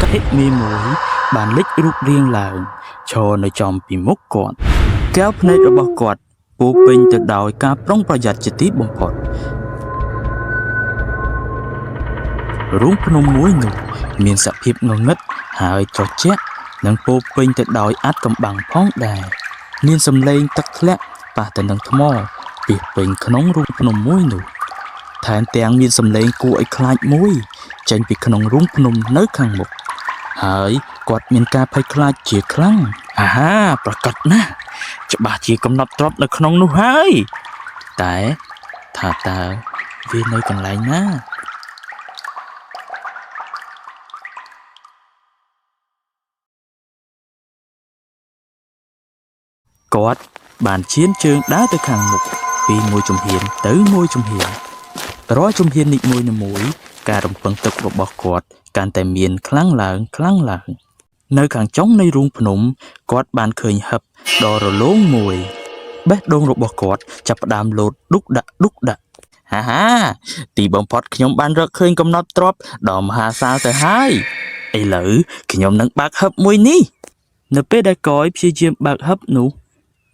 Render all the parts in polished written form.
cái mi mũi bàn lích rút riêng là cho nơi chòm bị mốc quạt kéo nơi rồi bao quạtปูpin từ đòi ca prongประหยัดจิตบงพอดรุ่งพนมมุ้ยหนุ่มมีสภาพงงงัดหายจอดแจ๊นังปูปนแต่ดอยอัดกำบังพ้องแดงเนียนสำเลงตักแคละป่าแต่นังทมอเปียกเป็นขนมรุ่งพนมมุ้ยหนุ่มแทนแตงมีสำเลงกูไอ้คลายมุ้ยจันปีขนมรุ่งพนมเนื้อขังหมกหายกอดเมียนกาไพคลายเจียครั้งประกาศนะจะบาดเจียกำนับตรอบในขนมนู้ให้แต่ถ้าตาเวียนในกันไรนะกอดบานเชียนเชิงđá tới khang mụcปีมวยจุ่มเหียนtới môiจุ่มเหียนร้อยจุ่มเหียนอีกมวยหนึ่งมวยการรำพังตึกระบอกกอดการแต่เมียนครั้งหลังnơi khang chốngในรุงพนมกอดบานเคยหับดอระโล้งมวยเบ็ดดงระบอกกอดจับดามโลดดุกดะตีบอมพอดขยมบานรักเคยกำนับตรอบดอมหาซาแต่ให้ไอ้เหลือขยมนังบากหับมวยนี่เนเป้ได้ก้อยพี่เจียมบากหับหนู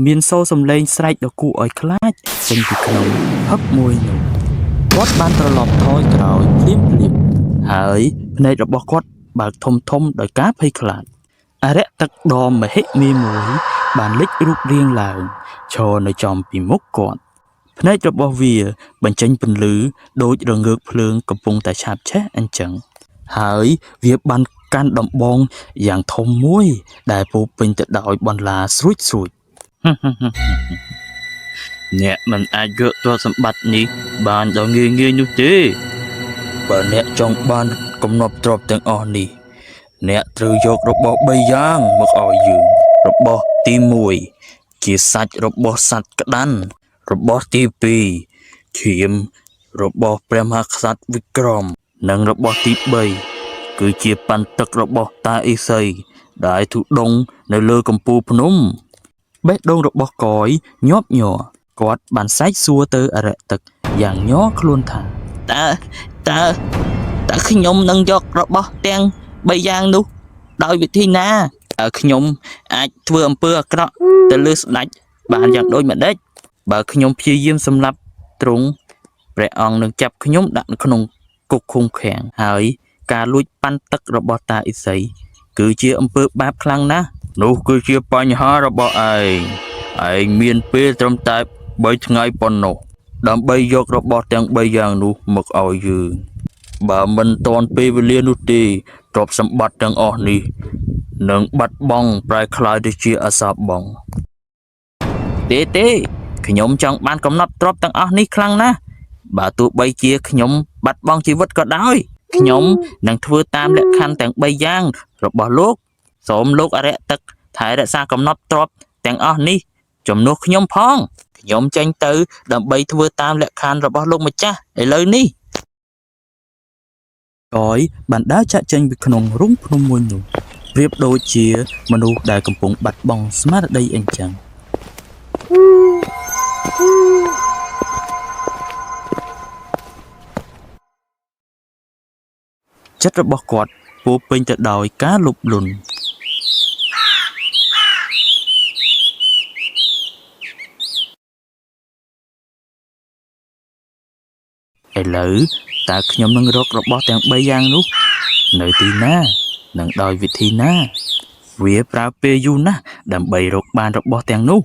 เมียนโซ่สำเลงใส่ดอกกูอ้อยคลาดเป็นปีขนมฮับมวยหนูวัดบานตลอดทอยกล่าวพลิบหายในระบบวัดบากทมโดยกาให้ขลาดอะไรตักดอมมาให้มีหมวยบานเล็กรูปเรียงหลางโชว์ในจอมปีมกก่อนในระบบเวียบรรจัยเป็นลือโดยระเงือกเพลิงกับปงแต่ชาบแช่อันจังหายเวียบันการดำบองอย่างทมมวยได้ปูเป็นจะดอยบอลลาสุยเนี่ยมันอาจเยอะตัวสมบัตินี้บานเราเงี้ยนู่นดิบานเนี่ยจงบานกำนบตรอบแต่งอ่อนนี่เนี่ยตรึยกระบบใบยางมักอ่อยยืนระบบตีมวยจีสัตระบบสัตกระดันระบบตีปีเขียมระบบเปรมหักสัตวิกรมนังระบบตีใบคือเจียปันตึกระบบตาอิสัยได้ถูกดงในเลือกำปูพนมเบ็ดดงระบบก้อยยอบหย่อกอดบานไซซัวเตออะไรตึกอย่างย่อคลุนถาแต่ขยมนังยกระบบแตงใบยางนู้โดยวิธีนาขยมอาจเพื่อเปื้อกระแต่เลือดดัดบานอย่างโดยมาเด็ดบ่ขยมพี่เยี่ยมสำหรับตรงแปรอ่องนึงจับขยมดันขนมกุกคงแข็งหายการลุยปั้นตึกระบบตาอิสัยคือเชี่ยเปื้อบาปครั้งนะนู้คือเชี่ยปัญหาระบบไอเมียนเปี้ยตรมตายใบไงปนโนดำใบยกระบบแตงใบยางนู้มักเอายืนบ่มันตอนเปเวเลียนุตีตรบสมบัติแตงอ่อนนี่หนึ่งบัดบองปลายคลายดิเชียอาซาบองเต้ขยมจังบ้านกำนับตรบแตงอ่อนนี่ครั้งนะบ่ตัวใบเชียขยมบัดบองชีวิตก็ได้ขยมนังทั่วตามและคันแตงใบยางระบบโลกสมโลกอะไรตึกถ่ายและซากำนับตรบแตงอ่อนนี่จมนกขยมพองขยมจังตือดำใบทั่วตามและคันระบบโลกมาจ้าไอ้เลยนี่ก้อยบันดาจะจังบิขนมรุ่งพนมมวยหนูเรียบโดยเชียมนุษย์ได้กำปงบัดบองสมาร์ทได้เองจังจัดระบบกอดปูเป็นจะดอยก้าลุบหลุนไอ้เหลือแต่ขยมนังรกระบบแต่งใบยางนู้เนยตีหน้านังดอยวิธีหน้าเวียปราเปยูนะดำใบรกบานระบบแต่งนู้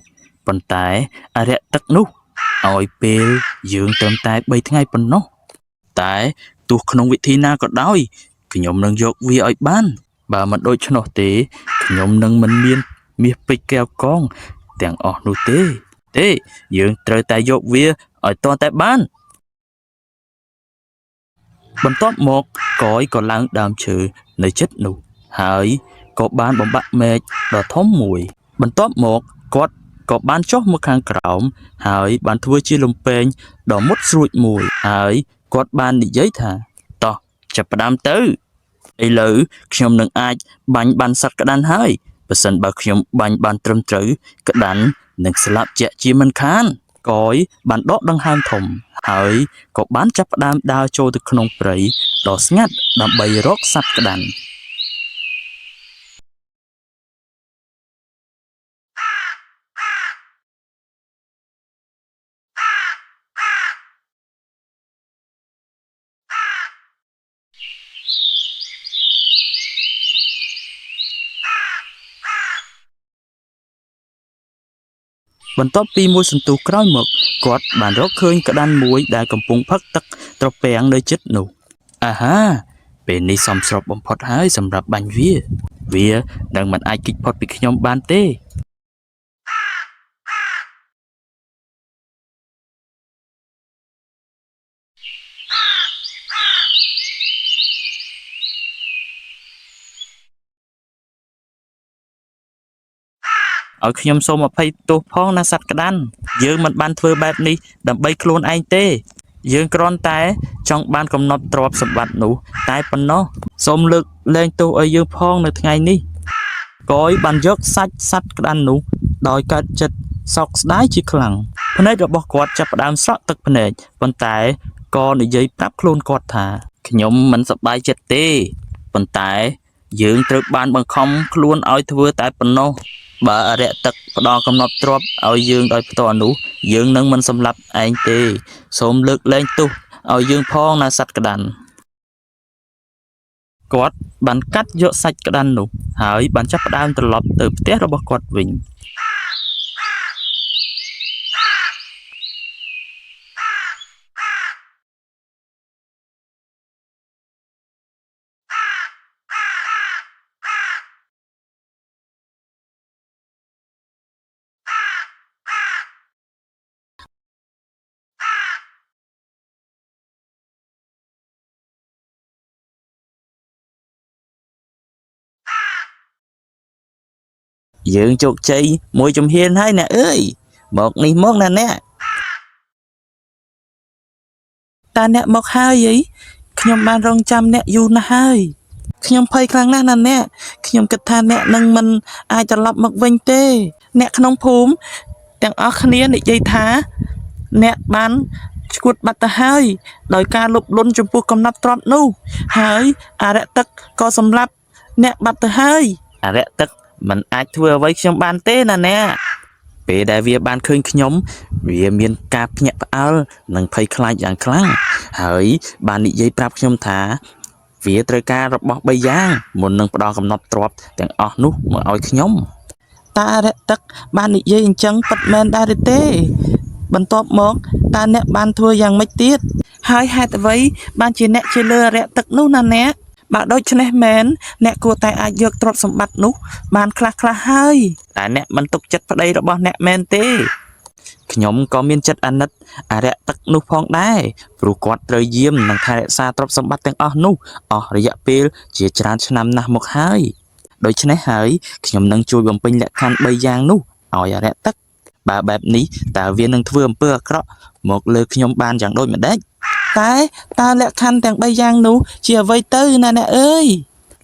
ปันตายอะไรตักนู้ออยเปลยืงเติมตายใบทั้งไงปันนู้แต่ตัวขนมวิธีหน้าก็ได้ขยมนังยกเวียอ้อยบ้านบ่ามันโดยชนเตขยมนังมันเมียไปแก้วกองแต่งออกนู้เต้ยืงเตยตายยกเวียอ้อยตอนแต่บ้านบรรทบหมกก้อยก็ล้างดามเชือในchất nụ hãy có ban bóng bạc mệt đỏ thóm mùi bรรทบหมกกอดก็บ้านชอบมือข้างกล่าวหายบ้านทั่วเชี่ยลมเป็นดอกมดสุดมวยหายกอดบ้านดิย้ายถ่าต่อจับประดามตื้อไอ้เหลือขยมหนึ่งอาจบันสัตว์กระดานหายเปอร์เซ็นต์บางขยมบันตรมตรือกระดันหนึ่งสลับเจาะจีมันคาน កយបានដកដង្ហើមធំហើយក៏បានចាប់ផ្ដើមដើរចូលទៅក្នុងព្រៃដ៏ស្ងាត់ដើម្បីរកសត្វក្តាន់បន្ទាប់ពីមួយសន្ទុះក្រោយមកគាត់បានរកឃើញក្តាន់មួយដែលកំពុងផឹកទឹកត្រពាំងនៅជិតនោះអាហាពេលនេះសមស្របបំផុតហើយសម្រាប់បាញ់វានឹងមិនអាចគេចផុតពីខ្ញុំបានទេឲ្យខ្ញុំសូមអភ័យទោសផងណាសត្វក្តាន់យើងមិនបានធ្វើបែបនេះដើម្បីខ្លួនឯងទេយើងគ្រាន់តែចង់បានកំណត់ទ្រព្យសម្បត្តិនោះតែប៉ុណ្ណោះសូមលើកលែងទោសឲ្យយើងផងនៅថ្ងៃនេះកយបានយកសាច់សត្វក្តាន់នោះដោយកើតចិត្តសោកស្ដាយជាខ្លាំងភ្នែករបស់គាត់ចាប់ផ្ដើមស្រក់ទឹកភ្នែកប៉ុន្តែក៏និយាយប្រាប់ខ្លួនគាត់ថាខ្ញុំមិនសប្បាយចិត្តទេប៉ុន្តែយើងត្រូវបានបង្ខំខ្លួនឲ្យធ្វើតែប៉ុណ្ណោះបើអរិយទឹកផ្ដល់កំណត់ទ្រព្យឲ្យយើងដោយផ្ទាល់នោះយើងនឹងមិនសម្លាប់ឯងទេសូមលើកលែងទោសឲ្យយើងផងណាសត្វក្តាន់គាត់បានកាត់យកសាច់ក្តាន់នោះហើយបានចាប់ផ្ដើមត្រឡប់ទៅផ្ទះរបស់គាត់វិញយើងជោគជ័យមួយជំហានហើយអ្នកអើយមកនេះមកណាអ្នកតើអ្នកមកហើយអីខ្ញុំបានរងចាំអ្នកយូរណាស់ហើយខ្ញុំភ័យខ្លាំងណាស់ណាអ្នកខ្ញុំគិតថាអ្នកនឹងមិនអាចត្រឡប់មកវិញទេអ្នកក្នុងភូមិទាំងអស់គ្នានិយាយថាអ្នកបានឈួតបាត់ទៅហើយដោយការលុបលន់ចំពោះកំណត់ទ្រព្យនោះហើយអរិយទឹកក៏សម្លាប់អ្នកបាត់ទៅហើយអរិយទឹកមិនអាចធ្វើអ្វីខ្ញុំបានទេណាអ្នកពេលដែលវាបានឃើញខ្ញុំវាមានការភ្ញាក់ផ្អើលនិងភ័យខ្លាចយ៉ាងខ្លាំងហើយបាននិយាយប្រាប់ខ្ញុំថាវាត្រូវការរបស់3យ៉ាងមុននឹងផ្ដល់កំណត់ទ្រព្យទាំងអស់នោះមកឲ្យខ្ញុំតើអរិយទឹកបាននិយាយអញ្ចឹងពិតមែនដែរឬទេបន្ទាប់មកតើអ្នកបានធ្វើយ៉ាងម៉េចទៀតហើយហេតុអ្វីបានជាអ្នកជាលើអរិយទឹកនោះណាអ្នកបើដូច្នេះមែនអ្នកគួរតែអាចយកទ្រព្យសម្បត្តិនោះបានខ្លះហើយតែអ្នកមិនទុកចិត្តប្តីរបស់អ្នកមែនទេខ្ញុំក៏មានចិត្តអាណិតអរិយទឹកនោះផងដែរព្រោះគាត់ត្រូវយាមនិងថែរក្សាទ្រព្យសម្បត្តិទាំងអស់នោះអស់រយៈពេលជាច្រើនឆ្នាំណាស់មកហើយដូច្នេះហើយខ្ញុំនឹងជួយបំពេញលក្ខខណ្ឌ3យ៉ាងនោះឲ្យអរិយទឹកបើបែបនេះតើវានឹងធ្វើអំពើអាក្រក់មកលើខ្ញុំបានយ៉ាងដូចម្ដេចតែតើលក្ខខណ្ឌទាំង3យ៉ាងនោះជាអ្វីទៅណាអ្នកអើយ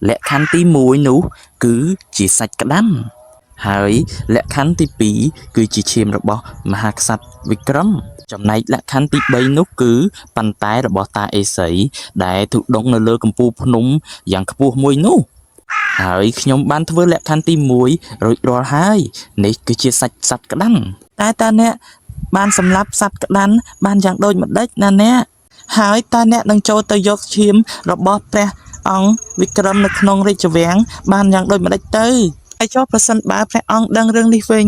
លក្ខខណ្ឌទី1នោះគឺជាសាច់ក្តាន់ហើយលក្ខខណ្ឌទី2គឺជាឈាមរបស់មហាក្សត្រវិក្រមចំណែកលក្ខខណ្ឌទី3នោះគឺប៉ុន្តែរបស់តាអេសីដែលទុដងនៅលើកំពូលភ្នំយ៉ាងខ្ពស់មួយនោះហើយខ្ញុំបានធ្វើលក្ខខណ្ឌទី1រួចរាល់ហើយនេះគឺជាសាច់សត្វក្តាន់តែតើអ្នកបានសម្លាប់សត្វក្តាន់បានយ៉ាងដូចម្ដេចណាអ្នកហើយតើអ្នកនឹងចូលទៅយកឈាមរបស់ព្រះអង្គវិក្រមនៅក្នុងរាជវាំងបានយ៉ាងដូចម្ដេចទៅហើយចុះប្រសិនបើព្រះអង្គដឹងរឿងនេះវិញ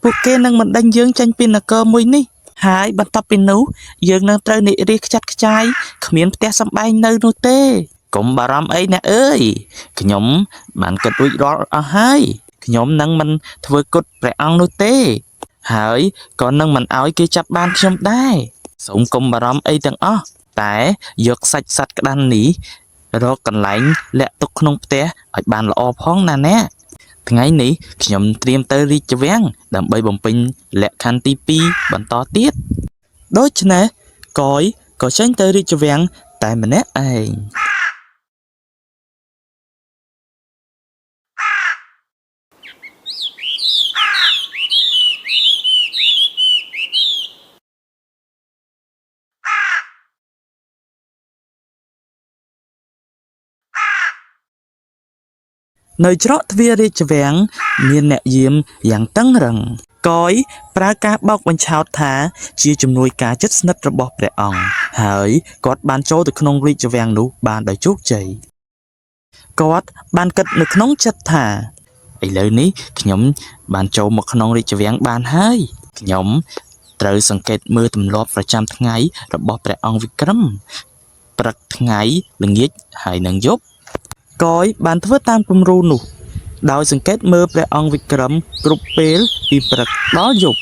ពួកគេនឹងមិនដេញយើងចេញពីនគរមួយនេះហើយបន្ទាប់ពីនោះយើងនឹងត្រូវនិរាសខ្ចាត់ខ្ចាយគ្មានផ្ទះសម្បែងនៅនោះទេកុំបារម្ភអីអ្នកអើយខ្ញុំបានគិតរួចរាល់អស់ហើយខ្ញុំនឹងមិនធ្វើគុតព្រះអង្គនោះទេហើយក៏នឹងមិនអោយគេចាប់បានខ្ញុំដែរសូមកុំបារម្ភអីទាំងអស់តែយកសាច់សត្វក្តាន់នេះរកកន្លែងលាក់ទុកក្នុងផ្ទះឲ្យបានល្អផងណាអ្នកថ្ងៃនេះខ្ញុំត្រៀមទៅរាជវាំងដើម្បីបំពេញលក្ខខណ្ឌទី2បន្តទៀតដូច្នេះកយក៏ចេញទៅរាជវាំងតែម្នាក់ឯង នៅច្រកទ្វាររាជវាំងមានអ្នកយាមយ៉ាងតឹងរឹងកយប្រើការបោកបញ្ឆោតថាជាជំនួយការជិតស្និទ្ធរបស់ព្រះអង្គហើយគាត់បានចូលទៅក្នុងរាជវាំងនោះបានដោយជោគជ័យគាត់បានគិតនៅក្នុងចិត្តថាឥឡូវនេះខ្ញុំបានចូលមកក្នុងរាជវាំងបានហើយខ្ញុំត្រូវសង្កេតមើលទម្លាប់ប្រចាំថ្ងៃរបស់ព្រះអង្គវិក្រមព្រឹកថ្ងៃល្ងាចហើយនិងយប់កយបានធ្វើតាមគំរូនោះដោយសង្កេតមើលព្រះអង្គវិក្រមគ្រប់ពេលពីព្រឹកដល់យប់